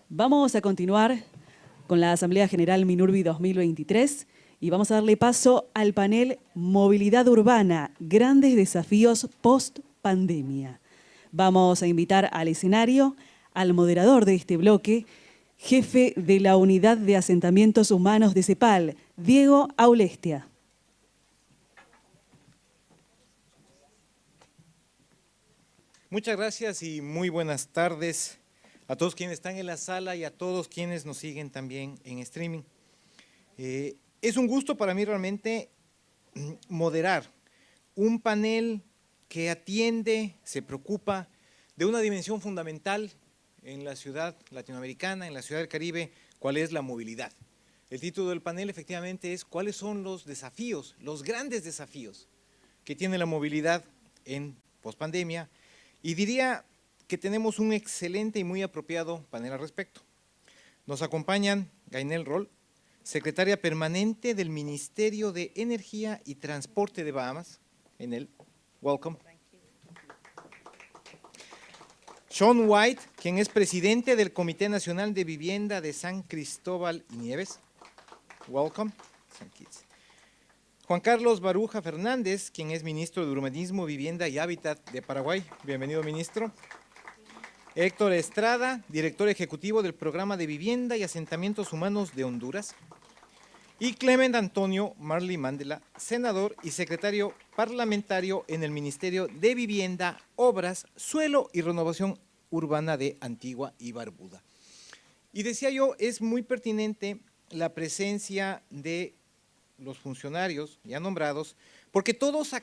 Vamos a continuar con la Asamblea General Minurbi 2023 y vamos a darle paso al panel Movilidad Urbana, grandes desafíos post-pandemia. Vamos a invitar al escenario al moderador de este bloque, jefe de la Unidad de Asentamientos Humanos de CEPAL, Diego Aulestia. Muchas gracias y muy buenas tardes a todos quienes están en la sala y a todos quienes nos siguen también en streaming. Es un gusto para mí realmente moderar un panel que atiende, se preocupa de una dimensión fundamental en la ciudad latinoamericana, en la ciudad del Caribe, cuál es la movilidad. El título del panel efectivamente es ¿cuáles son los desafíos, los grandes desafíos que tiene la movilidad en pospandemia? Y diría que tenemos un excelente y muy apropiado panel al respecto. Nos acompañan Gainel Roll, secretaria permanente del Ministerio de Energía y Transporte de Bahamas. Gainel, welcome. Sean White, quien es presidente del Comité Nacional de Vivienda de San Cristóbal y Nieves. Welcome. Juan Carlos Baruja Fernández, quien es ministro de Urbanismo, Vivienda y Hábitat de Paraguay. Bienvenido, ministro. Héctor Estrada, director ejecutivo del Programa de Vivienda y Asentamientos Humanos de Honduras. Y Clement Antonio Marley Mandela, senador y secretario parlamentario en el Ministerio de Vivienda, Obras, Suelo y Renovación Urbana de Antigua y Barbuda. Y decía yo, es muy pertinente la presencia de los funcionarios ya nombrados, porque todos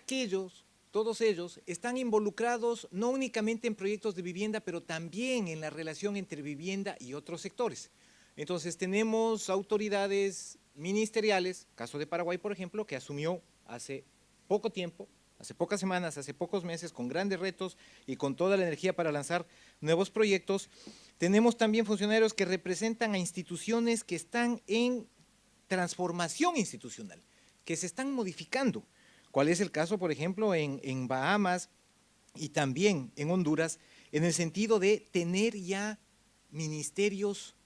ellos están involucrados no únicamente en proyectos de vivienda, pero también en la relación entre vivienda y otros sectores. Entonces tenemos autoridades ministeriales, caso de Paraguay por ejemplo, que asumió hace poco tiempo, hace pocas semanas, hace pocos meses, con grandes retos y con toda la energía para lanzar nuevos proyectos. Tenemos también funcionarios que representan a instituciones que están en transformación institucional, que se están modificando. ¿Cuál es el caso, por ejemplo, en Bahamas y también en Honduras, en el sentido de tener ya ministerios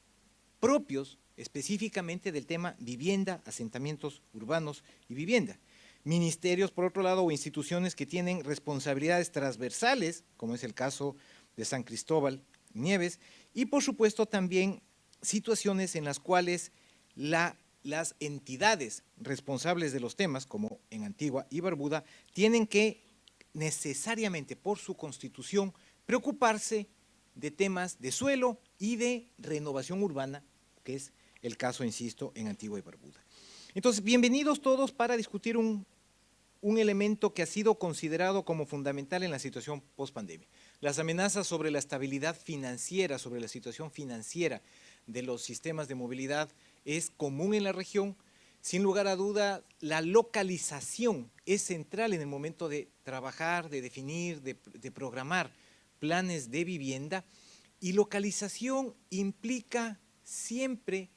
propios, específicamente del tema vivienda, asentamientos urbanos y vivienda? Ministerios, por otro lado, o instituciones que tienen responsabilidades transversales, como es el caso de San Cristóbal y Nieves, y por supuesto también situaciones en las cuales las entidades responsables de los temas, como en Antigua y Barbuda, tienen que necesariamente por su constitución preocuparse de temas de suelo y de renovación urbana, que es el caso, insisto, en Antigua y Barbuda. Entonces, bienvenidos todos para discutir un elemento que ha sido considerado como fundamental en la situación post-pandemia. Las amenazas sobre la estabilidad financiera, sobre la situación financiera de los sistemas de movilidad es común en la región. Sin lugar a duda, la localización es central en el momento de trabajar, de definir, de programar planes de vivienda, y localización implica siempre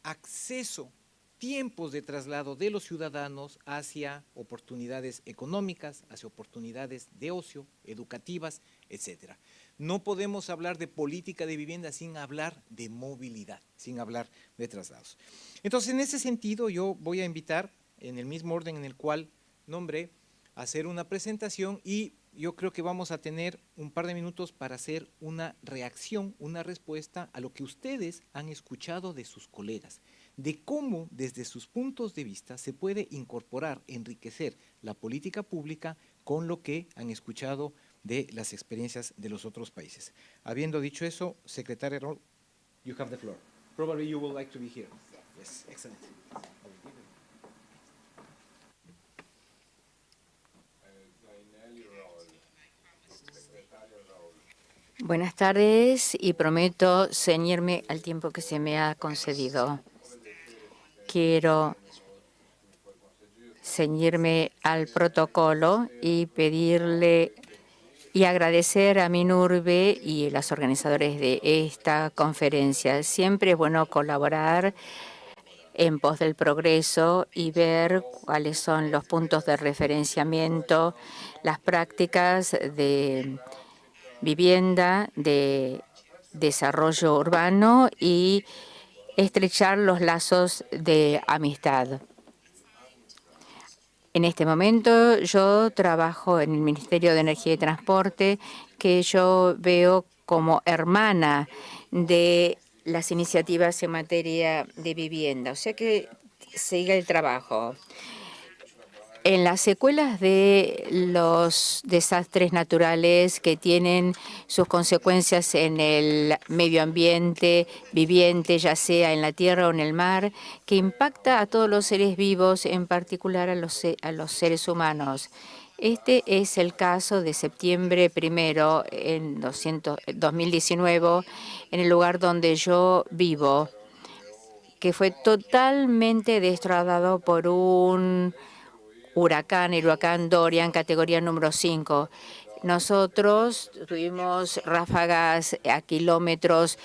acceso, tiempos de traslado de los ciudadanos hacia oportunidades económicas, hacia oportunidades de ocio, educativas, etcétera. No podemos hablar de política de vivienda sin hablar de movilidad, sin hablar de traslados. Entonces, en ese sentido, yo voy a invitar, en el mismo orden en el cual nombré, a hacer una presentación, y yo creo que vamos a tener un par de minutos para hacer una reacción, una respuesta a lo que ustedes han escuchado de sus colegas, de cómo desde sus puntos de vista se puede incorporar, enriquecer la política pública con lo que han escuchado de las experiencias de los otros países. Habiendo dicho eso, secretaria Roll, you have the floor. Probably you would like to be here. Yes, excellent. Buenas tardes, y prometo ceñirme al tiempo que se me ha concedido. Quiero ceñirme al protocolo y pedirle y agradecer a Minurbi y a los organizadores de esta conferencia. Siempre es bueno colaborar en pos del progreso y ver cuáles son los puntos de referenciamiento, las prácticas de vivienda, de desarrollo urbano y estrechar los lazos de amistad. En este momento yo trabajo en el Ministerio de Energía y Transporte, que yo veo como hermana de las iniciativas en materia de vivienda. O sea que sigue el trabajo. En las secuelas de los desastres naturales que tienen sus consecuencias en el medio ambiente viviente, ya sea en la tierra o en el mar, que impacta a todos los seres vivos, en particular a los seres humanos. Este es el caso de septiembre 1 en 2019, en el lugar donde yo vivo, que fue totalmente destrozado por un huracán, el huracán Dorian, categoría número 5. Nosotros tuvimos ráfagas a kilómetros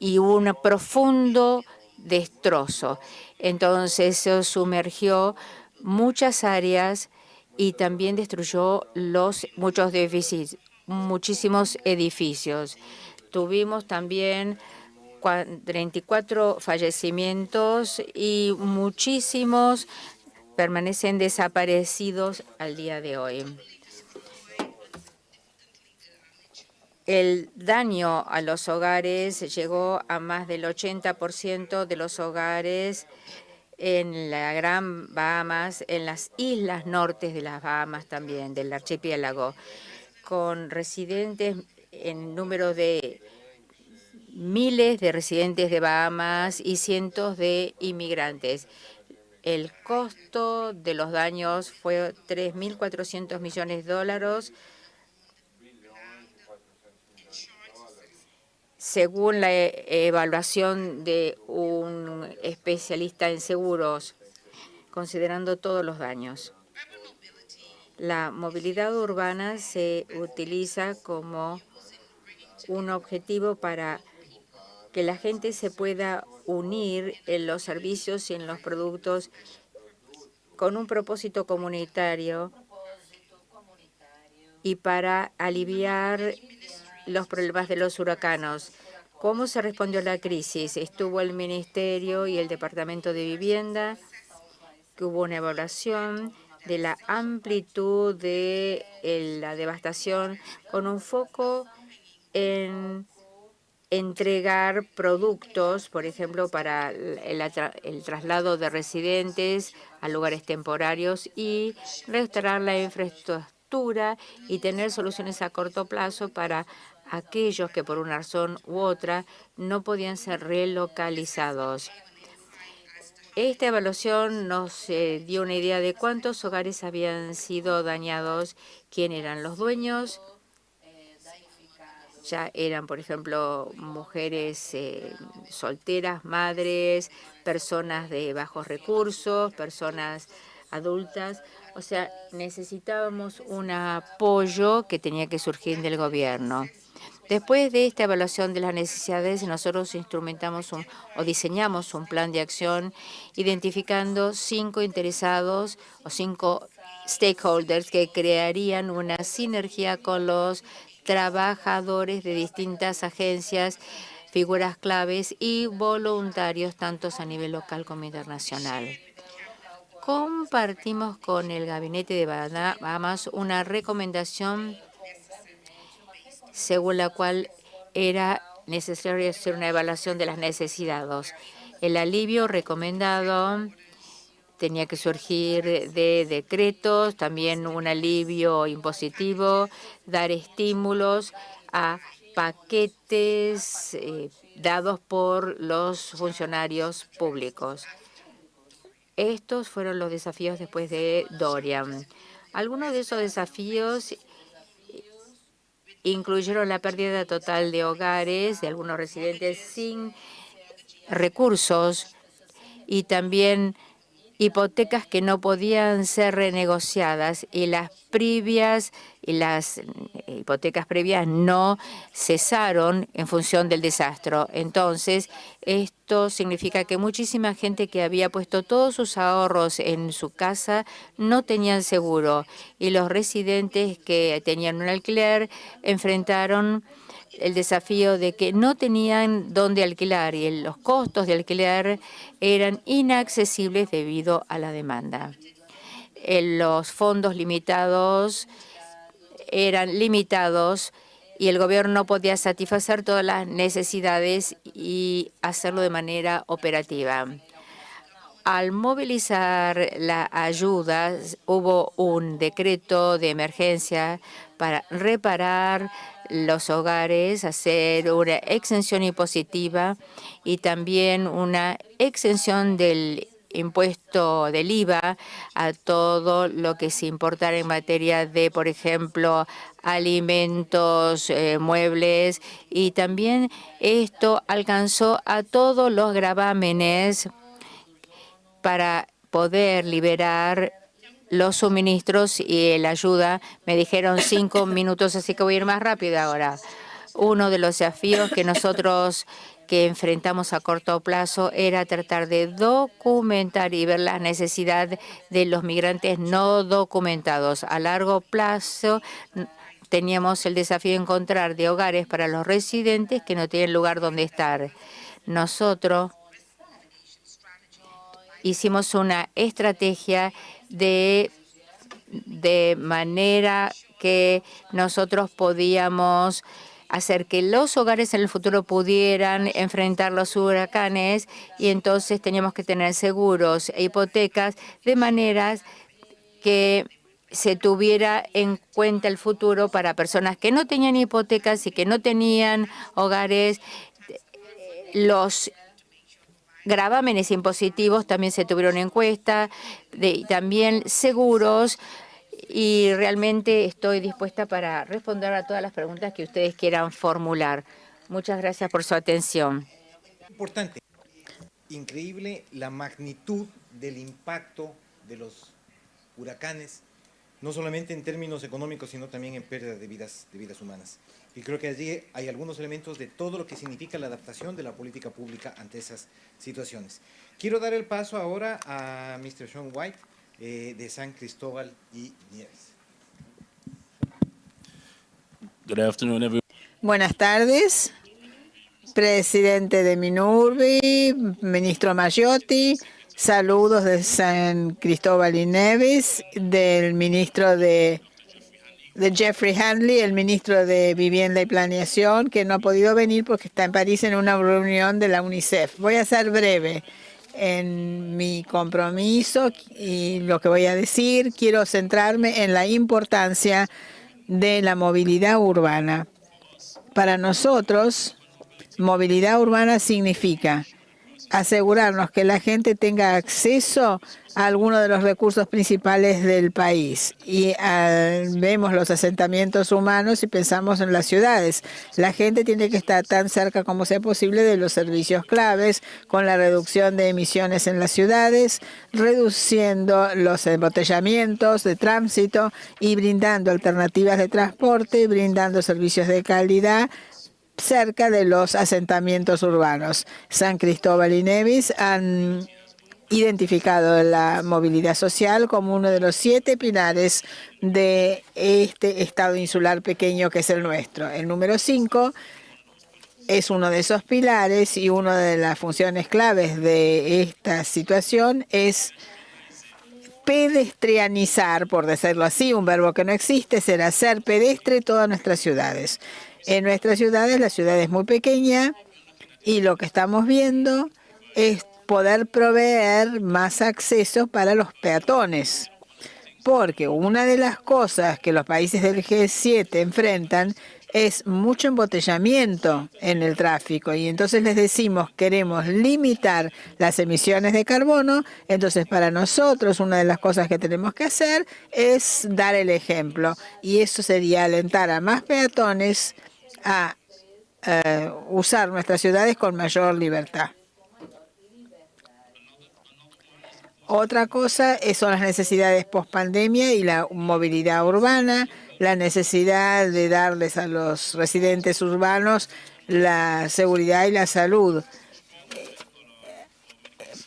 y un profundo destrozo. Entonces eso sumergió muchas áreas y también destruyó muchísimos edificios. Tuvimos también 34 fallecimientos y muchísimos permanecen desaparecidos al día de hoy. El daño a los hogares llegó a más del 80% de los hogares en la Gran Bahamas, en las islas nortes de las Bahamas también, del archipiélago, con residentes en número de miles de residentes de Bahamas y cientos de inmigrantes. El costo de los daños fue $3.400 millones, según la evaluación de un especialista en seguros, considerando todos los daños. La movilidad urbana se utiliza como un objetivo para que la gente se pueda unir en los servicios y en los productos con un propósito comunitario y para aliviar los problemas de los huracanes. ¿Cómo se respondió a la crisis? Estuvo el Ministerio y el Departamento de Vivienda, que hubo una evaluación de la amplitud de la devastación con un foco en entregar productos, por ejemplo, para el traslado de residentes a lugares temporarios y restaurar la infraestructura y tener soluciones a corto plazo para aquellos que por una razón u otra no podían ser relocalizados. Esta evaluación nos dio una idea de cuántos hogares habían sido dañados, quién eran los dueños. Ya eran, por ejemplo, mujeres solteras, madres, personas de bajos recursos, personas adultas. O sea, necesitábamos un apoyo que tenía que surgir del gobierno. Después de esta evaluación de las necesidades, nosotros diseñamos un plan de acción identificando 5 interesados o 5 stakeholders que crearían una sinergia con los trabajadores de distintas agencias, figuras claves y voluntarios, tanto a nivel local como internacional. Compartimos con el Gabinete de Bahamas una recomendación según la cual era necesario hacer una evaluación de las necesidades. El alivio recomendado tenía que surgir de decretos, también un alivio impositivo, dar estímulos a paquetes dados por los funcionarios públicos. Estos fueron los desafíos después de Dorian. Algunos de esos desafíos incluyeron la pérdida total de hogares de algunos residentes sin recursos y también hipotecas que no podían ser renegociadas y las hipotecas previas no cesaron en función del desastre. Entonces, esto significa que muchísima gente que había puesto todos sus ahorros en su casa no tenían seguro y los residentes que tenían un alquiler enfrentaron el desafío de que no tenían dónde alquilar y los costos de alquiler eran inaccesibles debido a la demanda. Los fondos limitados eran limitados y el gobierno no podía satisfacer todas las necesidades y hacerlo de manera operativa. Al movilizar la ayuda, hubo un decreto de emergencia para reparar los hogares, hacer una exención impositiva y también una exención del impuesto del IVA a todo lo que se importara en materia de, por ejemplo, alimentos, muebles, y también esto alcanzó a todos los gravámenes para poder liberar los suministros y la ayuda. Me dijeron 5 minutos, así que voy a ir más rápido ahora. Uno de los desafíos que nosotros enfrentamos a corto plazo era tratar de documentar y ver la necesidad de los migrantes no documentados. A largo plazo teníamos el desafío de encontrar de hogares para los residentes que no tienen lugar donde estar. Nosotros hicimos una estrategia de manera que nosotros podíamos hacer que los hogares en el futuro pudieran enfrentar los huracanes, y entonces teníamos que tener seguros e hipotecas de maneras que se tuviera en cuenta el futuro para personas que no tenían hipotecas y que no tenían hogares. Los gravámenes impositivos también se tuvieron en cuenta, también seguros, y realmente estoy dispuesta para responder a todas las preguntas que ustedes quieran formular. Muchas gracias por su atención. Importante, increíble la magnitud del impacto de los huracanes, no solamente en términos económicos, sino también en pérdida de vidas humanas. Y creo que allí hay algunos elementos de todo lo que significa la adaptación de la política pública ante esas situaciones. Quiero dar el paso ahora a Mr. Sean White, de San Cristóbal y Nieves. Good afternoon, everyone. Buenas tardes, presidente de Minurbi, ministro Maggiotti, saludos de San Cristóbal y Nieves, del ministro de Jeffrey Handley, el ministro de Vivienda y Planeación, que no ha podido venir porque está en París en una reunión de la UNICEF. Voy a ser breve en mi compromiso y lo que voy a decir. Quiero centrarme en la importancia de la movilidad urbana. Para nosotros, movilidad urbana significa asegurarnos que la gente tenga acceso a algunos de los recursos principales del país. Y vemos los asentamientos humanos y pensamos en las ciudades. La gente tiene que estar tan cerca como sea posible de los servicios claves, con la reducción de emisiones en las ciudades, reduciendo los embotellamientos de tránsito y brindando alternativas de transporte, brindando servicios de calidad cerca de los asentamientos urbanos. San Cristóbal y Nieves han identificado la movilidad social como uno de los 7 pilares de este estado insular pequeño que es el nuestro. El número 5 es uno de esos pilares, y una de las funciones claves de esta situación es pedestrianizar, por decirlo así, un verbo que no existe, es hacer pedestre todas nuestras ciudades. En nuestras ciudades, la ciudad es muy pequeña y lo que estamos viendo es poder proveer más acceso para los peatones. Porque una de las cosas que los países del G7 enfrentan es mucho embotellamiento en el tráfico, y entonces les decimos queremos limitar las emisiones de carbono. Entonces para nosotros una de las cosas que tenemos que hacer es dar el ejemplo, y eso sería alentar a más peatones a usar nuestras ciudades con mayor libertad. Otra cosa son las necesidades post-pandemia y la movilidad urbana, la necesidad de darles a los residentes urbanos la seguridad y la salud.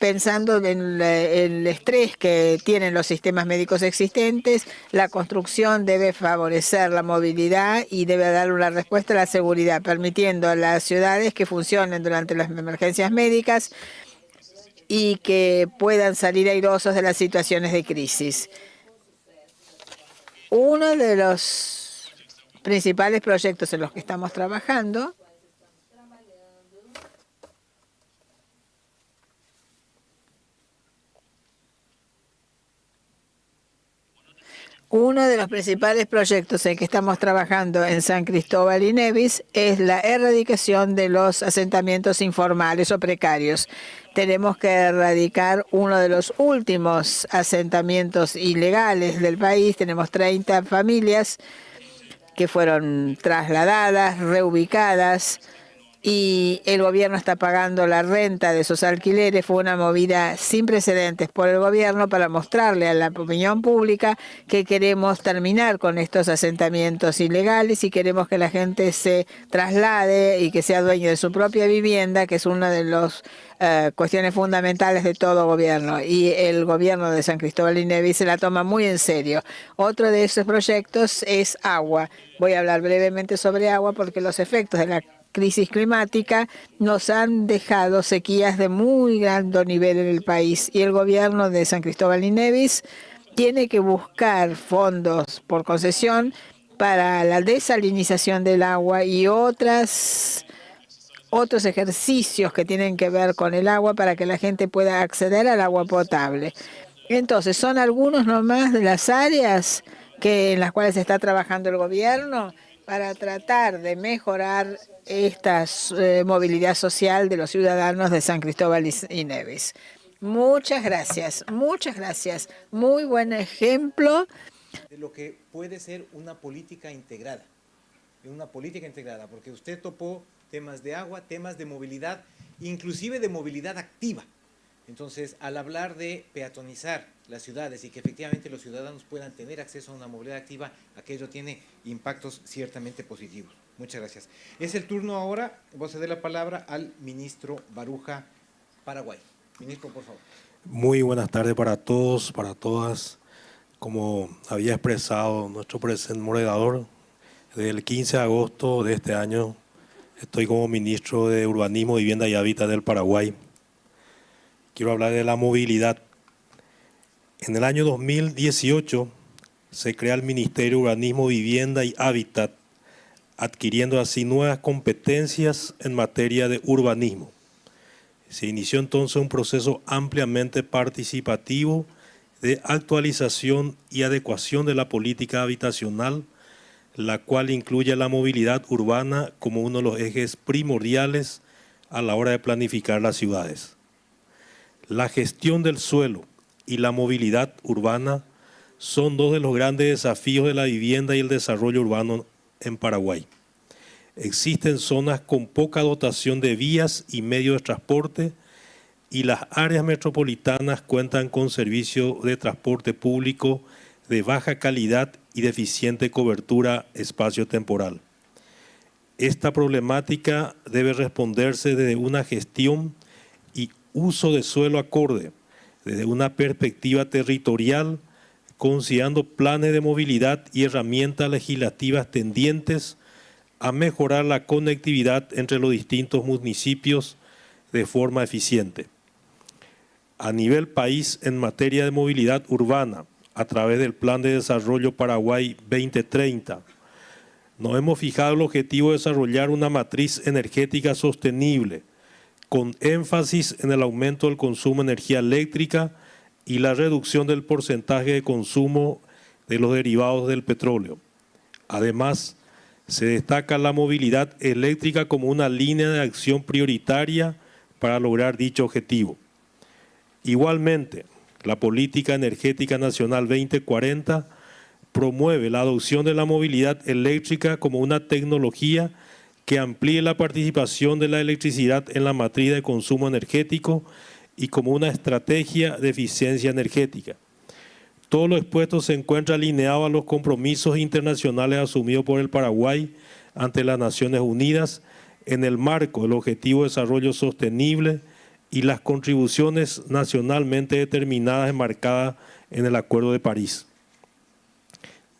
pensando en el estrés que tienen los sistemas médicos existentes, la construcción debe favorecer la movilidad y debe dar una respuesta a la seguridad, permitiendo a las ciudades que funcionen durante las emergencias médicas y que puedan salir airosos de las situaciones de crisis. Uno de los principales proyectos en los que estamos trabajando en San Cristóbal y Nevis es la erradicación de los asentamientos informales o precarios. Tenemos que erradicar uno de los últimos asentamientos ilegales del país. Tenemos 30 familias que fueron trasladadas, reubicadas, y el gobierno está pagando la renta de esos alquileres. Fue una movida sin precedentes por el gobierno para mostrarle a la opinión pública que queremos terminar con estos asentamientos ilegales y queremos que la gente se traslade y que sea dueño de su propia vivienda, que es una de las cuestiones fundamentales de todo gobierno. Y el gobierno de San Cristóbal y Nevis se la toma muy en serio. Otro de esos proyectos es agua. Voy a hablar brevemente sobre agua porque los efectos de la crisis climática nos han dejado sequías de muy alto nivel en el país y el gobierno de San Cristóbal y Nevis tiene que buscar fondos por concesión para la desalinización del agua y otros ejercicios que tienen que ver con el agua para que la gente pueda acceder al agua potable. Entonces, son algunos nomás de las áreas en las cuales está trabajando el gobierno para tratar de mejorar esta movilidad social de los ciudadanos de San Cristóbal y Nevis. Muchas gracias, muchas gracias. Muy buen ejemplo de lo que puede ser una política integrada, porque usted topó temas de agua, temas de movilidad, inclusive de movilidad activa. Entonces, al hablar de peatonizar las ciudades y que efectivamente los ciudadanos puedan tener acceso a una movilidad activa, aquello tiene impactos ciertamente positivos. Muchas gracias. Es el turno ahora, voy a ceder la palabra al ministro Baruja, Paraguay. Ministro, por favor. Muy buenas tardes para todos, para todas. Como había expresado nuestro presidente moderador, desde el 15 de agosto de este año estoy como ministro de Urbanismo, Vivienda y Hábitat del Paraguay. Quiero hablar de la movilidad. En el año 2018 se crea el Ministerio de Urbanismo, Vivienda y Hábitat, adquiriendo así nuevas competencias en materia de urbanismo. Se inició entonces un proceso ampliamente participativo de actualización y adecuación de la política habitacional, la cual incluye la movilidad urbana como uno de los ejes primordiales a la hora de planificar las ciudades. La gestión del suelo y la movilidad urbana son dos de los grandes desafíos de la vivienda y el desarrollo urbano en Paraguay. Existen zonas con poca dotación de vías y medios de transporte y las áreas metropolitanas cuentan con servicios de transporte público de baja calidad y deficiente cobertura espaciotemporal. Esta problemática debe responderse desde una gestión y uso de suelo acorde, desde una perspectiva territorial, considerando planes de movilidad y herramientas legislativas tendientes a mejorar la conectividad entre los distintos municipios de forma eficiente. A nivel país, en materia de movilidad urbana, a través del Plan de Desarrollo Paraguay 2030, nos hemos fijado el objetivo de desarrollar una matriz energética sostenible, con énfasis en el aumento del consumo de energía eléctrica y la reducción del porcentaje de consumo de los derivados del petróleo. Además, se destaca la movilidad eléctrica como una línea de acción prioritaria para lograr dicho objetivo. Igualmente, la Política Energética Nacional 2040 promueve la adopción de la movilidad eléctrica como una tecnología que amplíe la participación de la electricidad en la matriz de consumo energético y como una estrategia de eficiencia energética. Todo lo expuesto se encuentra alineado a los compromisos internacionales asumidos por el Paraguay ante las Naciones Unidas en el marco del Objetivo de Desarrollo Sostenible y las contribuciones nacionalmente determinadas enmarcadas en el Acuerdo de París.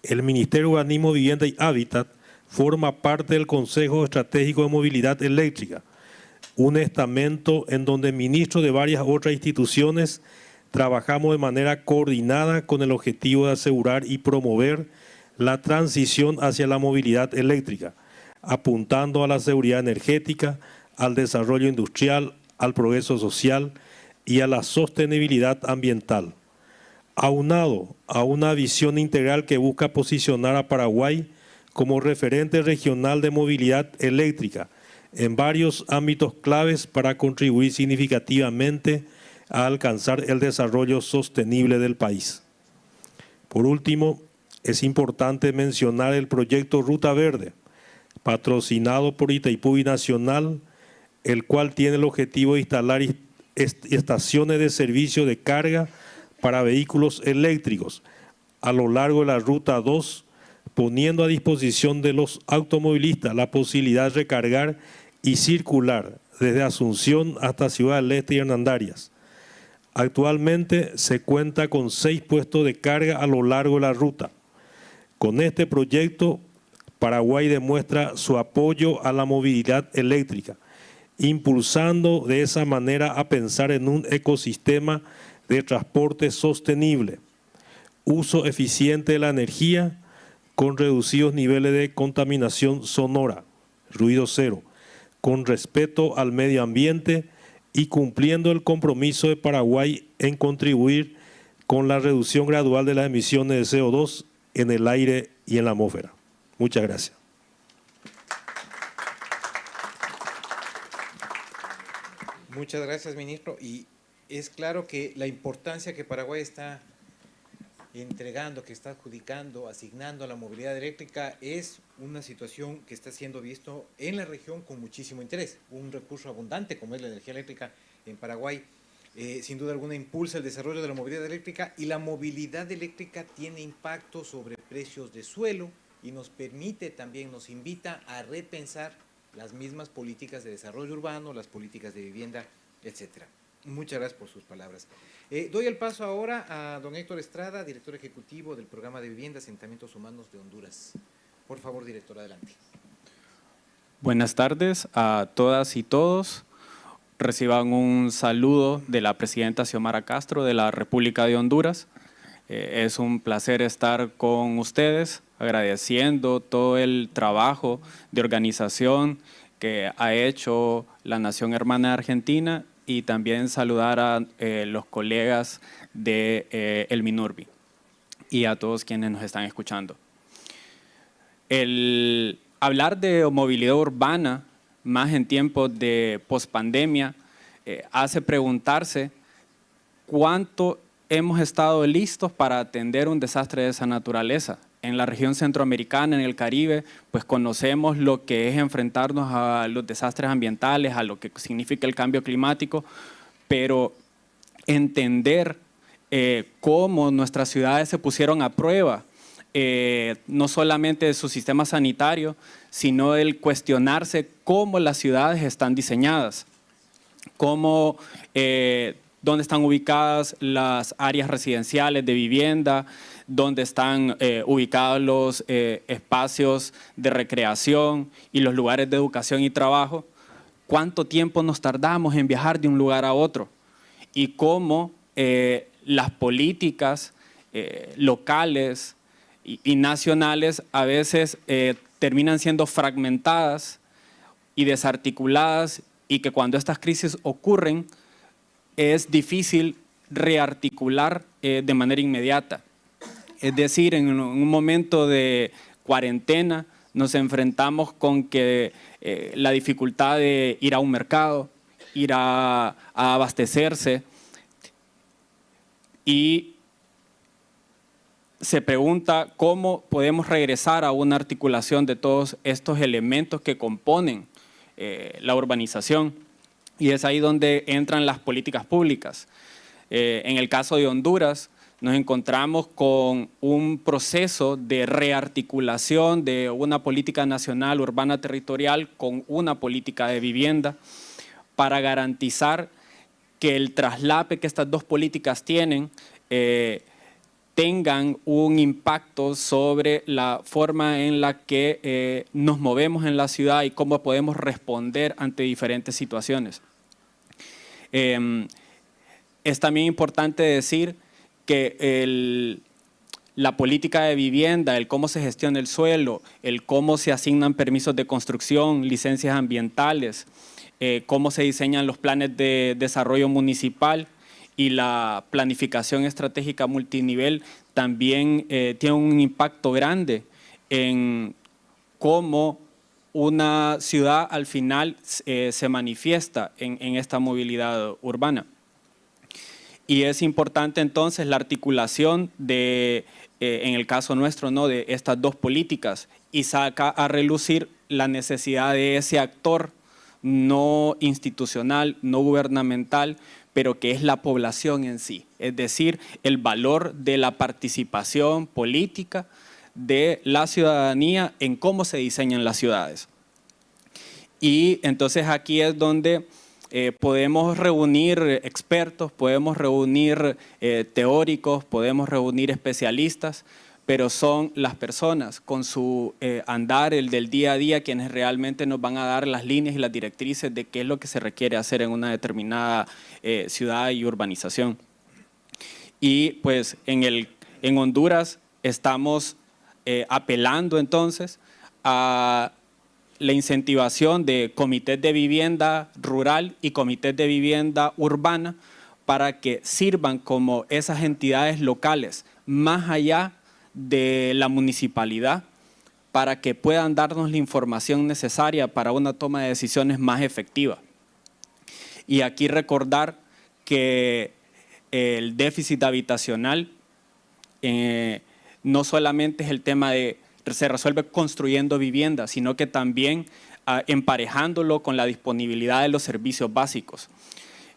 El Ministerio de Urbanismo, Vivienda y Hábitat forma parte del Consejo Estratégico de Movilidad Eléctrica, un estamento en donde ministros de varias otras instituciones trabajamos de manera coordinada con el objetivo de asegurar y promover la transición hacia la movilidad eléctrica, apuntando a la seguridad energética, al desarrollo industrial, al progreso social y a la sostenibilidad ambiental. Aunado a una visión integral que busca posicionar a Paraguay como referente regional de movilidad eléctrica en varios ámbitos claves para contribuir significativamente a alcanzar el desarrollo sostenible del país. Por último, es importante mencionar el proyecto Ruta Verde, patrocinado por Itaipú Binacional, el cual tiene el objetivo de instalar estaciones de servicio de carga para vehículos eléctricos a lo largo de la Ruta 2, poniendo a disposición de los automovilistas la posibilidad de recargar y circular desde Asunción hasta Ciudad del Este y Hernandarias. Actualmente se cuenta con 6 puestos de carga a lo largo de la ruta. Con este proyecto, Paraguay demuestra su apoyo a la movilidad eléctrica, impulsando de esa manera a pensar en un ecosistema de transporte sostenible, uso eficiente de la energía con reducidos niveles de contaminación sonora, ruido cero, con respeto al medio ambiente y cumpliendo el compromiso de Paraguay en contribuir con la reducción gradual de las emisiones de CO2 en el aire y en la atmósfera. Muchas gracias. Muchas gracias, ministro. Y es claro que la importancia que Paraguay está entregando, que está adjudicando, asignando a la movilidad eléctrica es una situación que está siendo visto en la región con muchísimo interés. Un recurso abundante como es la energía eléctrica en Paraguay, sin duda alguna impulsa el desarrollo de la movilidad eléctrica, y la movilidad eléctrica tiene impacto sobre precios de suelo y nos permite también, nos invita a repensar las mismas políticas de desarrollo urbano, las políticas de vivienda, etcétera. Muchas gracias por sus palabras. Doy el paso ahora a don Héctor Estrada, director ejecutivo del Programa de Vivienda y Asentamientos Humanos de Honduras. Por favor, director, adelante. Buenas tardes a todas y todos. Reciban un saludo de la presidenta Xiomara Castro de la República de Honduras. Es un placer estar con ustedes, agradeciendo todo el trabajo de organización que ha hecho la Nación Hermana de Argentina, y también saludar a los colegas de el MINURBI y a todos quienes nos están escuchando. El hablar de movilidad urbana, más en tiempos de pospandemia, hace preguntarse cuánto hemos estado listos para atender un desastre de esa naturaleza. En la región centroamericana, en el Caribe, pues conocemos lo que es enfrentarnos a los desastres ambientales, a lo que significa el cambio climático, pero entender cómo nuestras ciudades se pusieron a prueba, no solamente de su sistema sanitario, sino el cuestionarse cómo las ciudades están diseñadas, cómo, dónde están ubicadas las áreas residenciales de vivienda, dónde están ubicados los espacios de recreación y los lugares de educación y trabajo, cuánto tiempo nos tardamos en viajar de un lugar a otro y cómo las políticas locales y nacionales a veces terminan siendo fragmentadas y desarticuladas, y que cuando estas crisis ocurren es difícil rearticular de manera inmediata. Es decir, en un momento de cuarentena nos enfrentamos con que la dificultad de ir a un mercado, ir a abastecerse, y se pregunta cómo podemos regresar a una articulación de todos estos elementos que componen la urbanización, y es ahí donde entran las políticas públicas. En el caso de Honduras, nos encontramos con un proceso de rearticulación de una política nacional urbana territorial con una política de vivienda para garantizar que el traslape que estas dos políticas tienen tengan un impacto sobre la forma en la que nos movemos en la ciudad y cómo podemos responder ante diferentes situaciones. Es también importante decir que la política de vivienda, el cómo se gestiona el suelo, el cómo se asignan permisos de construcción, licencias ambientales, cómo se diseñan los planes de desarrollo municipal y la planificación estratégica multinivel también tiene un impacto grande en cómo una ciudad al final se manifiesta en esta movilidad urbana. Y es importante entonces la articulación de, en el caso nuestro, ¿no?, de estas dos políticas, y saca a relucir la necesidad de ese actor no institucional, no gubernamental, pero que es la población en sí, es decir, el valor de la participación política de la ciudadanía en cómo se diseñan las ciudades. Y entonces aquí es donde podemos reunir expertos, podemos reunir teóricos, podemos reunir especialistas, pero son las personas con su andar, el del día a día, quienes realmente nos van a dar las líneas y las directrices de qué es lo que se requiere hacer en una determinada ciudad y urbanización. Y pues en Honduras estamos apelando entonces a la incentivación de comités de vivienda rural y comités de vivienda urbana para que sirvan como esas entidades locales más allá de la municipalidad, para que puedan darnos la información necesaria para una toma de decisiones más efectiva. Y aquí recordar que el déficit habitacional no solamente es el tema de se resuelve construyendo viviendas, sino que también emparejándolo con la disponibilidad de los servicios básicos.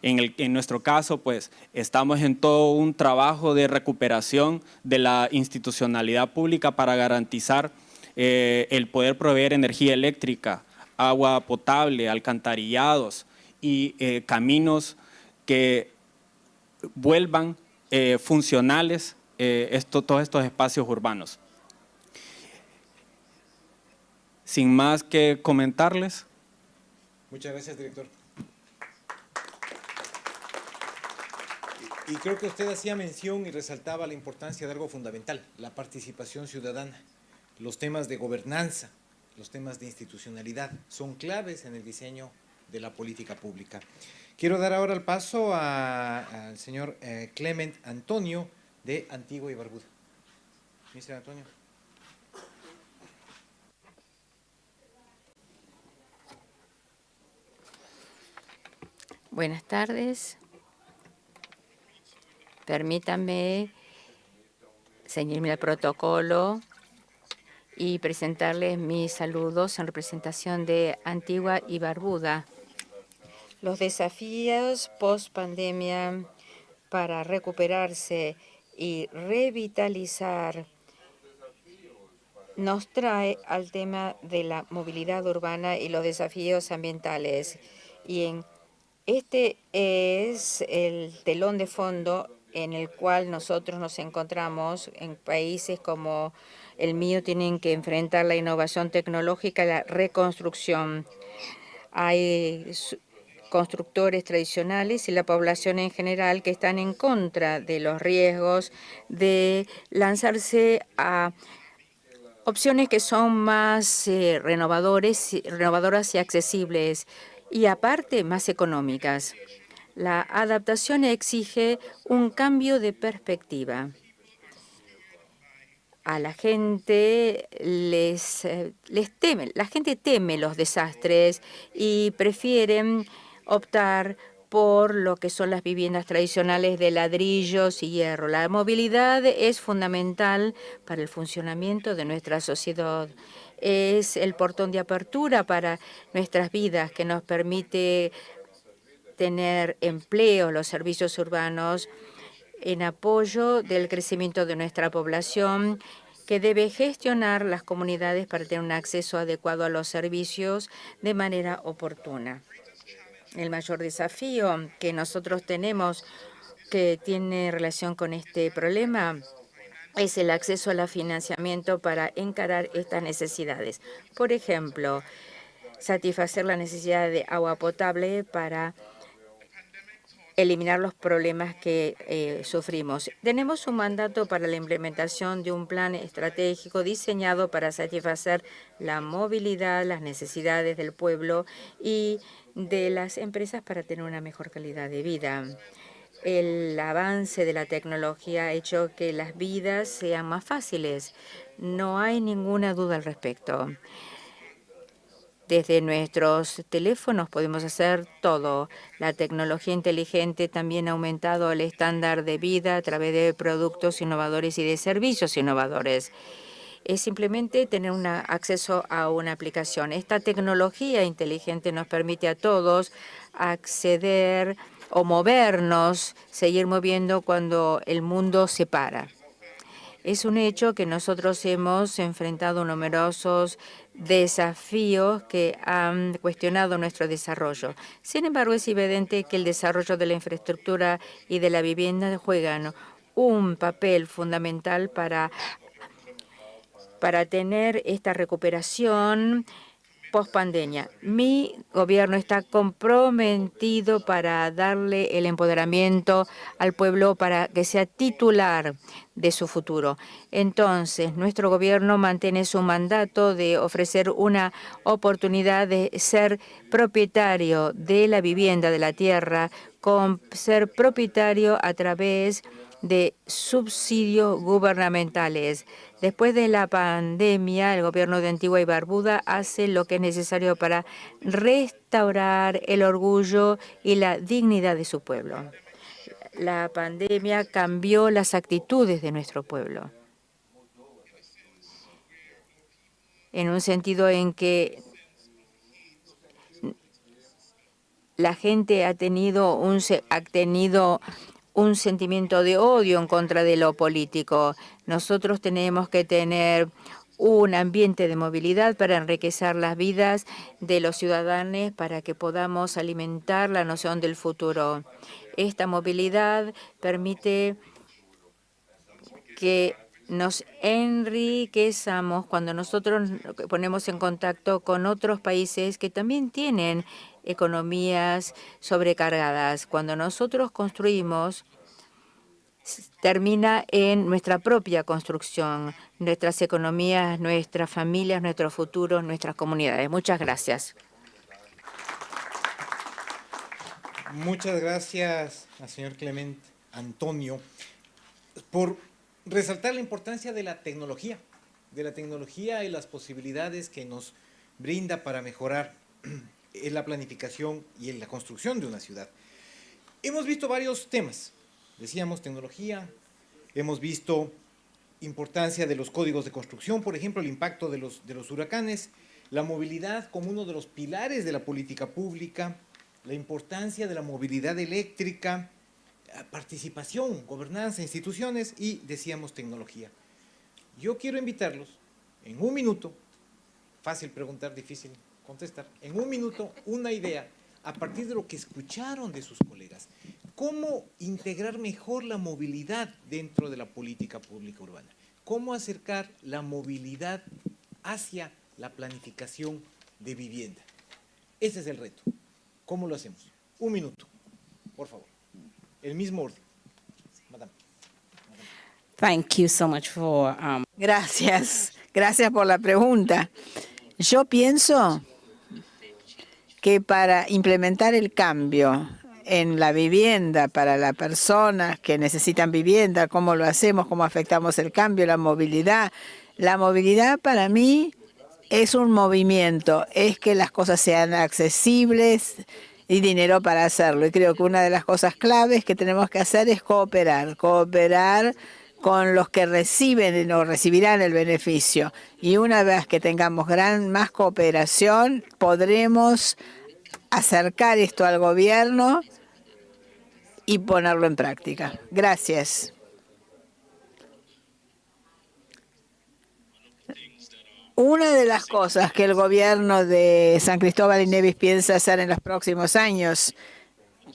En nuestro caso, pues, estamos en todo un trabajo de recuperación de la institucionalidad pública para garantizar el poder proveer energía eléctrica, agua potable, alcantarillados y caminos que vuelvan funcionales todos estos espacios urbanos. Sin más que comentarles. Muchas gracias, director. Y creo que usted hacía mención y resaltaba la importancia de algo fundamental, la participación ciudadana. Los temas de gobernanza, los temas de institucionalidad son claves en el diseño de la política pública. Quiero dar ahora el paso al señor Clement Antonio de Antigua y Barbuda. Mr. Antonio. Buenas tardes. Permítanme ceñirme al protocolo y presentarles mis saludos en representación de Antigua y Barbuda. Los desafíos post-pandemia para recuperarse y revitalizar nos trae al tema de la movilidad urbana y los desafíos ambientales. Este es el telón de fondo en el cual nosotros nos encontramos. En países como el mío tienen que enfrentar la innovación tecnológica y la reconstrucción. Hay constructores tradicionales y la población en general que están en contra de los riesgos de lanzarse a opciones que son más renovadoras y accesibles y aparte más económicas. La adaptación exige un cambio de perspectiva. A la gente la gente teme los desastres y prefieren optar por lo que son las viviendas tradicionales de ladrillos y hierro. La movilidad es fundamental para el funcionamiento de nuestra sociedad. Es el portón de apertura para nuestras vidas que nos permite tener empleo, los servicios urbanos, en apoyo del crecimiento de nuestra población, que debe gestionar las comunidades para tener un acceso adecuado a los servicios de manera oportuna. El mayor desafío que nosotros tenemos que tiene relación con este problema es el acceso al financiamiento para encarar estas necesidades. Por ejemplo, satisfacer la necesidad de agua potable para eliminar los problemas que sufrimos. Tenemos un mandato para la implementación de un plan estratégico diseñado para satisfacer la movilidad, las necesidades del pueblo y de las empresas para tener una mejor calidad de vida. El avance de la tecnología ha hecho que las vidas sean más fáciles. No hay ninguna duda al respecto. Desde nuestros teléfonos podemos hacer todo. La tecnología inteligente también ha aumentado el estándar de vida a través de productos innovadores y de servicios innovadores. Es simplemente tener acceso a una aplicación. Esta tecnología inteligente nos permite a todos acceder o movernos, seguir moviendo cuando el mundo se para. Es un hecho que nosotros hemos enfrentado numerosos desafíos que han cuestionado nuestro desarrollo. Sin embargo, es evidente que el desarrollo de la infraestructura y de la vivienda juegan un papel fundamental para tener esta recuperación post-pandemia. Mi gobierno está comprometido para darle el empoderamiento al pueblo para que sea titular de su futuro. Entonces, nuestro gobierno mantiene su mandato de ofrecer una oportunidad de ser propietario de la vivienda, de la tierra, con ser propietario a través de subsidios gubernamentales. Después de la pandemia, el gobierno de Antigua y Barbuda hace lo que es necesario para restaurar el orgullo y la dignidad de su pueblo. La pandemia cambió las actitudes de nuestro pueblo, en un sentido en que la gente ha tenido un sentimiento de odio en contra de lo político. Nosotros tenemos que tener un ambiente de movilidad para enriquecer las vidas de los ciudadanos, para que podamos alimentar la noción del futuro. Esta movilidad permite que nos enriquezamos cuando nosotros ponemos en contacto con otros países que también tienen economías sobrecargadas. Cuando nosotros construimos, termina en nuestra propia construcción, nuestras economías, nuestras familias, nuestro futuro, nuestras comunidades. Muchas gracias. Muchas gracias al señor Clemente Antonio por resaltar la importancia de la tecnología y las posibilidades que nos brinda para mejorar en la planificación y en la construcción de una ciudad. Hemos visto varios temas, decíamos tecnología, hemos visto importancia de los códigos de construcción, por ejemplo, el impacto de los huracanes, la movilidad como uno de los pilares de la política pública, la importancia de la movilidad eléctrica, participación, gobernanza, instituciones y, decíamos, tecnología. Yo quiero invitarlos en un minuto, fácil preguntar, difícil contestar, en un minuto una idea a partir de lo que escucharon de sus colegas. ¿Cómo integrar mejor la movilidad dentro de la política pública urbana? ¿Cómo acercar la movilidad hacia la planificación de vivienda? Ese es el reto. ¿Cómo lo hacemos? Un minuto, por favor. El mismo orden. Madame. Thank you so much for Gracias por la pregunta. Yo pienso que para implementar el cambio en la vivienda para las personas que necesitan vivienda, cómo lo hacemos, cómo afectamos el cambio, la movilidad para mí es un movimiento, es que las cosas sean accesibles y dinero para hacerlo. Y creo que una de las cosas claves que tenemos que hacer es cooperar con los que reciben o recibirán el beneficio. Y una vez que tengamos más cooperación, podremos acercar esto al gobierno y ponerlo en práctica. Gracias. Una de las cosas que el gobierno de San Cristóbal y Nevis piensa hacer en los próximos años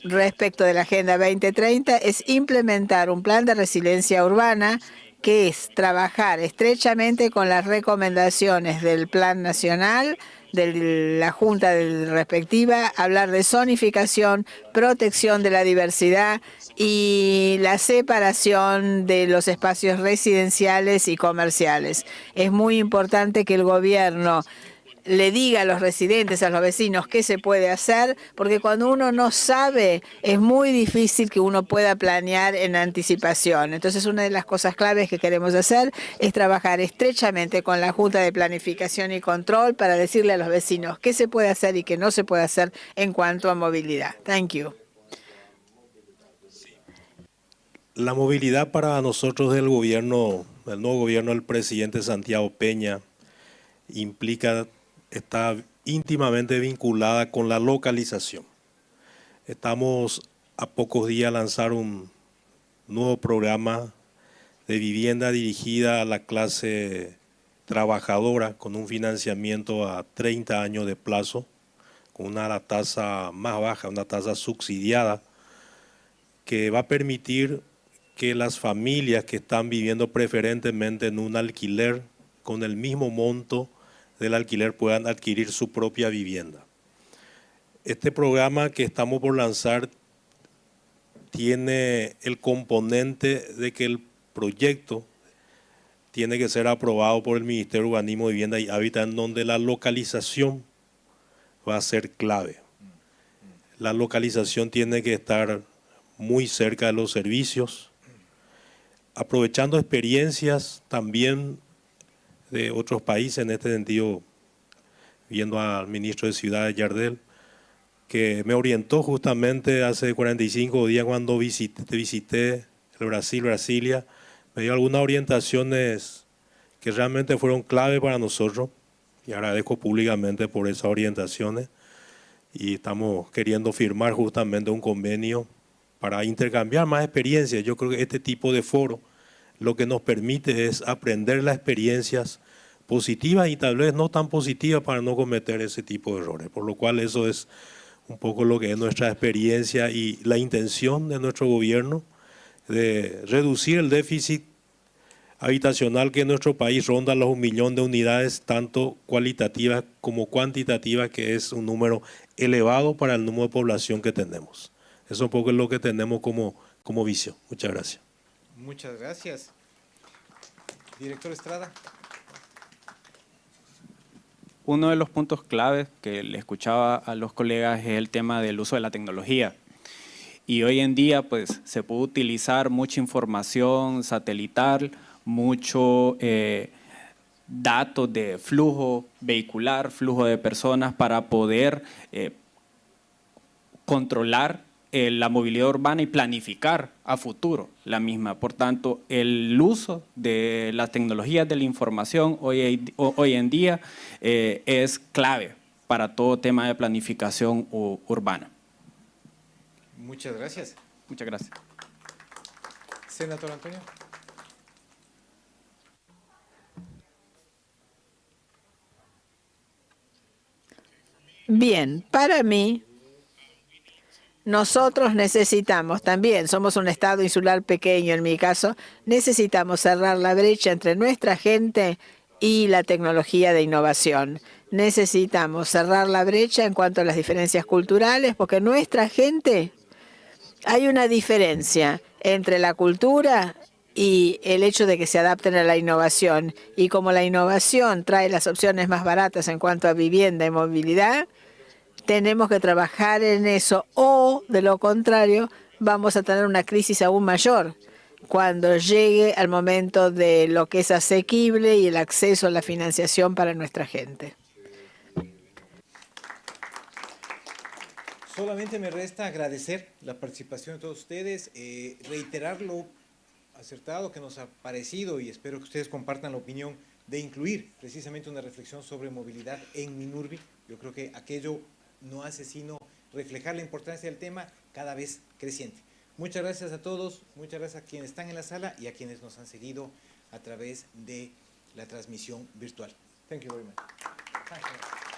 respecto de la Agenda 2030 es implementar un plan de resiliencia urbana que es trabajar estrechamente con las recomendaciones del Plan Nacional, de la Junta respectiva, hablar de zonificación, protección de la diversidad y la separación de los espacios residenciales y comerciales. Es muy importante que el gobierno le diga a los residentes, a los vecinos qué se puede hacer, porque cuando uno no sabe es muy difícil que uno pueda planear en anticipación. Entonces, una de las cosas claves que queremos hacer es trabajar estrechamente con la Junta de Planificación y Control para decirle a los vecinos qué se puede hacer y qué no se puede hacer en cuanto a movilidad. Thank you. La movilidad para nosotros del gobierno, el nuevo gobierno del presidente Santiago Peña, está íntimamente vinculada con la localización. Estamos a pocos días de lanzar un nuevo programa de vivienda dirigida a la clase trabajadora con un financiamiento a 30 años de plazo, con una tasa más baja, una tasa subsidiada, que va a permitir que las familias que están viviendo preferentemente en un alquiler con el mismo monto del alquiler puedan adquirir su propia vivienda. Este programa que estamos por lanzar tiene el componente de que el proyecto tiene que ser aprobado por el Ministerio de Urbanismo, Vivienda y Hábitat, en donde la localización va a ser clave. La localización tiene que estar muy cerca de los servicios, aprovechando experiencias también de otros países, en este sentido, viendo al ministro de Ciudades, Yardel, que me orientó justamente hace 45 días cuando visité el Brasilia, me dio algunas orientaciones que realmente fueron clave para nosotros y agradezco públicamente por esas orientaciones y estamos queriendo firmar justamente un convenio para intercambiar más experiencias. Yo creo que este tipo de foro lo que nos permite es aprender las experiencias positivas y tal vez no tan positivas para no cometer ese tipo de errores. Por lo cual eso es un poco lo que es nuestra experiencia y la intención de nuestro gobierno de reducir el déficit habitacional que en nuestro país ronda los 1 millón de unidades, tanto cualitativas como cuantitativas, que es un número elevado para el número de población que tenemos. Eso un poco es lo que tenemos como visión. Muchas gracias. Muchas gracias. Director Estrada. Uno de los puntos claves que le escuchaba a los colegas es el tema del uso de la tecnología. Y hoy en día pues, se puede utilizar mucha información satelital, mucho datos de flujo vehicular, flujo de personas para poder controlar la movilidad urbana y planificar a futuro la misma. Por tanto, el uso de las tecnologías de la información hoy en día es clave para todo tema de planificación urbana. Muchas gracias. Muchas gracias. Senador Antonio. Bien, para mí, nosotros necesitamos también, somos un estado insular pequeño en mi caso, necesitamos cerrar la brecha entre nuestra gente y la tecnología de innovación. Necesitamos cerrar la brecha en cuanto a las diferencias culturales, porque nuestra gente, hay una diferencia entre la cultura y el hecho de que se adapten a la innovación. Y como la innovación trae las opciones más baratas en cuanto a vivienda y movilidad, tenemos que trabajar en eso o, de lo contrario, vamos a tener una crisis aún mayor cuando llegue al momento de lo que es asequible y el acceso a la financiación para nuestra gente. Solamente me resta agradecer la participación de todos ustedes, reiterar lo acertado que nos ha parecido y espero que ustedes compartan la opinión de incluir precisamente una reflexión sobre movilidad en Minurbi. Yo creo que aquello no hace sino reflejar la importancia del tema cada vez creciente. Muchas gracias a todos, muchas gracias a quienes están en la sala y a quienes nos han seguido a través de la transmisión virtual. Thank you very much. Thank you.